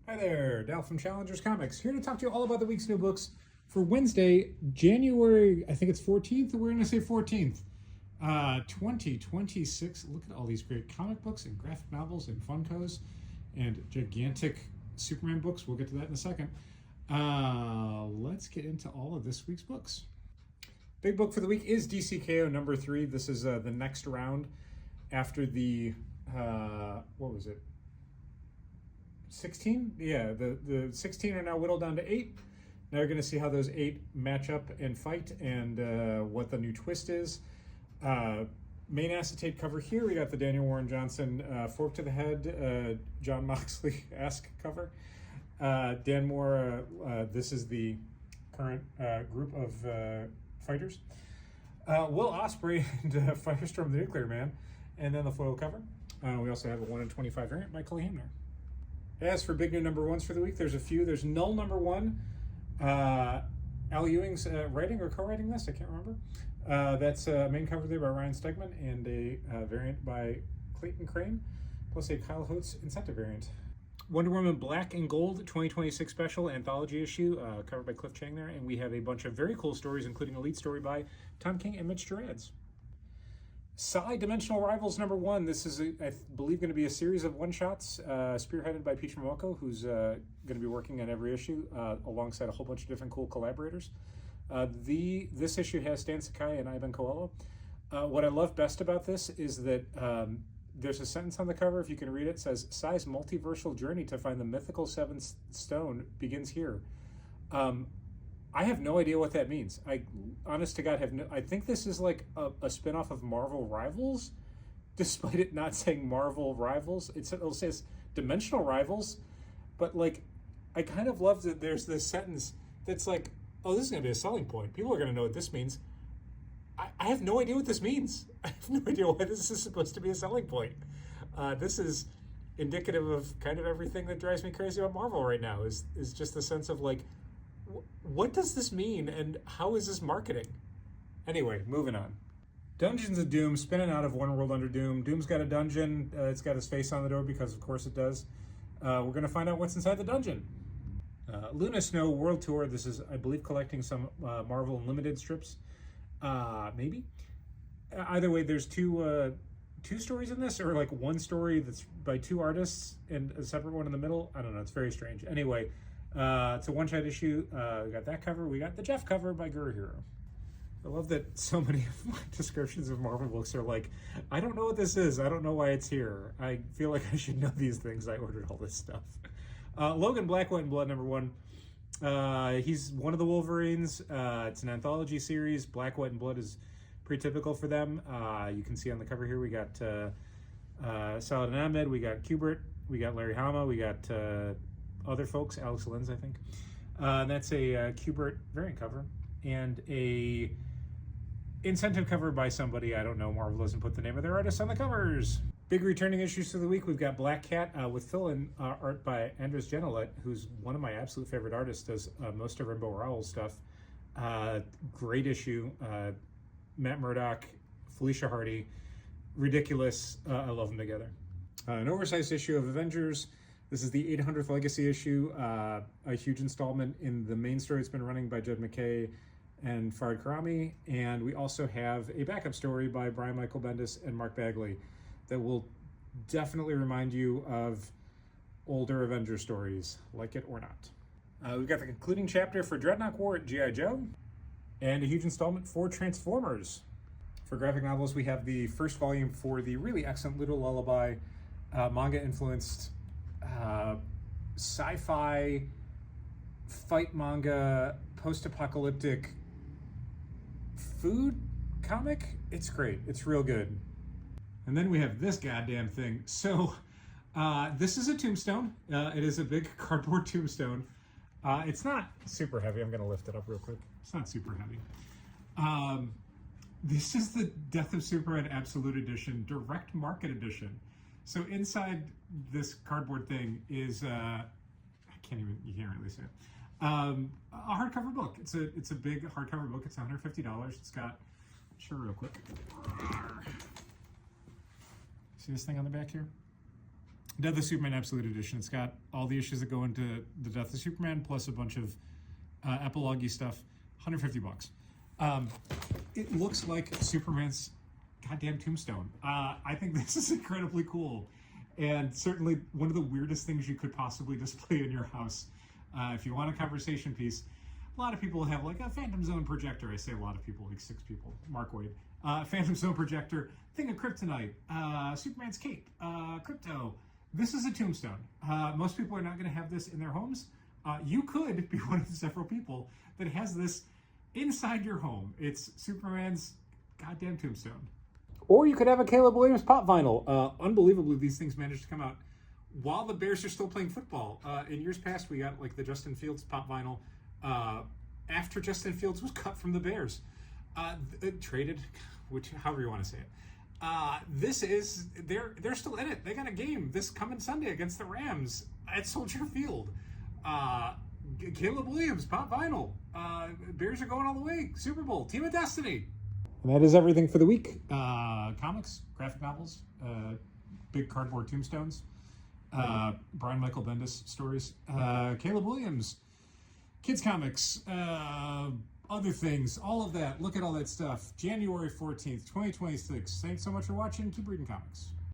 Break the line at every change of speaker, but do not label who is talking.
Hi there, Dal from Challengers Comics, here to talk to you all about the week's new books for Wednesday, January, I think it's 14th, we're going to say 14th, 2026. Look at all these great comic books and graphic novels and Funkos and gigantic Superman books. We'll get to that in a second. Let's get into all of this week's books. Big book for the week is DCKO number 3. This is the next round after the, what was it? 16? Yeah, the 16 are now whittled down to 8. Now you're going to see how those 8 match up and fight and what the new twist is. Main acetate cover here, we got the Daniel Warren Johnson fork to the head, John Moxley-esque cover. Dan Moore, this is the current group of fighters. Will Ospreay and Firestorm the Nuclear Man, and then the foil cover. We also have a 1 in 25 variant by Cully Hamner. As for big new number ones for the week, there's a few. There's Null number 1. Al Ewing's writing or co-writing this, I can't remember. That's a main cover there by Ryan Stegman and a variant by Clayton Crane, plus a Kyle Holtz incentive variant. Wonder Woman Black and Gold 2026 special anthology issue, covered by Cliff Chang there, and we have a bunch of very cool stories, including a lead story by Tom King and Mitch Gerads. Psi Dimensional Rivals number 1. This is, I believe, going to be a series of one-shots spearheaded by Peach Momoko, who's going to be working on every issue alongside a whole bunch of different cool collaborators. This issue has Stan Sakai and Ivan Coelho. What I love best about this is that there's a sentence on the cover, if you can read it, says, Psi's multiversal journey to find the mythical Seventh Stone begins here. I have no idea what that means. I, honest to God, I think this is like a spinoff of Marvel Rivals, despite it not saying Marvel Rivals. It says Dimensional Rivals, but like, I kind of love that there's this sentence that's like, oh, this is going to be a selling point. People are going to know what this means. I have no idea what this means. I have no idea why this is supposed to be a selling point. This is indicative of kind of everything that drives me crazy about Marvel right now, is just the sense of like, what does this mean and how is this marketing? Anyway, moving on. Dungeons of Doom, spinning out of One World Under Doom. Doom's got a dungeon. It's got his face on the door because of course it does. We're going to find out what's inside the dungeon. Luna Snow World Tour. This is, I believe, collecting some Marvel Unlimited strips. Maybe. Either way, there's two stories in this, or like one story that's by 2 artists and a separate one in the middle. I don't know. It's very strange. Anyway, it's a one-shot issue. We got that cover. We got the Jeff cover by Guru Hero. I love that so many of my descriptions of Marvel books are like, I don't know what this is. I don't know why it's here. I feel like I should know these things. I ordered all this stuff. Logan Black, White, and Blood number 1. He's one of the Wolverines. It's an anthology series. Black, White, and Blood is pretty typical for them. You can see on the cover here we got Saladin Ahmed, we got Kubert, we got Larry Hama, we got other folks, Alex Lenz, I think. That's a Kubert variant cover and a incentive cover by somebody, I don't know. Marvel doesn't put the name of their artist on the covers. Big returning issues for the week. We've got Black Cat with fill-in art by Andres Genolet, who's one of my absolute favorite artists, does most of Rainbow Rowell stuff. Great issue. Matt Murdock, Felicia Hardy, ridiculous. I love them together. An oversized issue of Avengers. This is the 800th Legacy issue, a huge installment in the main story. It's been running by Jed MacKay and Farid Karami. And we also have a backup story by Brian Michael Bendis and Mark Bagley that will definitely remind you of older Avenger stories, like it or not. We've got the concluding chapter for Dreadnought War at G.I. Joe, and a huge installment for Transformers. For graphic novels, we have the first volume for the really excellent Little Lullaby, manga-influenced sci-fi fight manga, post-apocalyptic food comic. It's great. It's real good. And then we have this goddamn thing. So this is a tombstone. It is a big cardboard tombstone. It's not super heavy. I'm going to lift it up real quick. It's not super heavy. This is the Death of Superman Absolute Edition, Direct Market Edition. So inside this cardboard thing is, you can't really see it. A hardcover book. It's a big hardcover book. It's $150. It's got, sure, real quick. See this thing on the back here? Death of Superman Absolute Edition. It's got all the issues that go into the Death of Superman, plus a bunch of epilogue-y stuff. $150. It looks like Superman's goddamn tombstone. I think this is incredibly cool, and certainly one of the weirdest things you could possibly display in your house. If you want a conversation piece, a lot of people have like a Phantom Zone projector. I say a lot of people, like 6 people. Mark Wade. Phantom Zone projector, thing of kryptonite, Superman's cape, crypto. This is a tombstone. Most people are not going to have this in their homes. You could be one of the several people that has this inside your home. It's Superman's goddamn tombstone. Or you could have a Caleb Williams pop vinyl. Unbelievably, these things managed to come out while the Bears are still playing football. In years past, we got like the Justin Fields pop vinyl after Justin Fields was cut from the Bears. Traded, however you want to say it. This is, they're still in it. They got a game this coming Sunday against the Rams at Soldier Field. Caleb Williams, pop vinyl. Bears are going all the way. Super Bowl, Team of Destiny. And that is everything for the week. Comics, graphic novels, big cardboard tombstones, Brian Michael Bendis stories, Caleb Williams, kids comics, other things, all of that. Look at all that stuff. January 14th, 2026. Thanks so much for watching. Keep reading comics.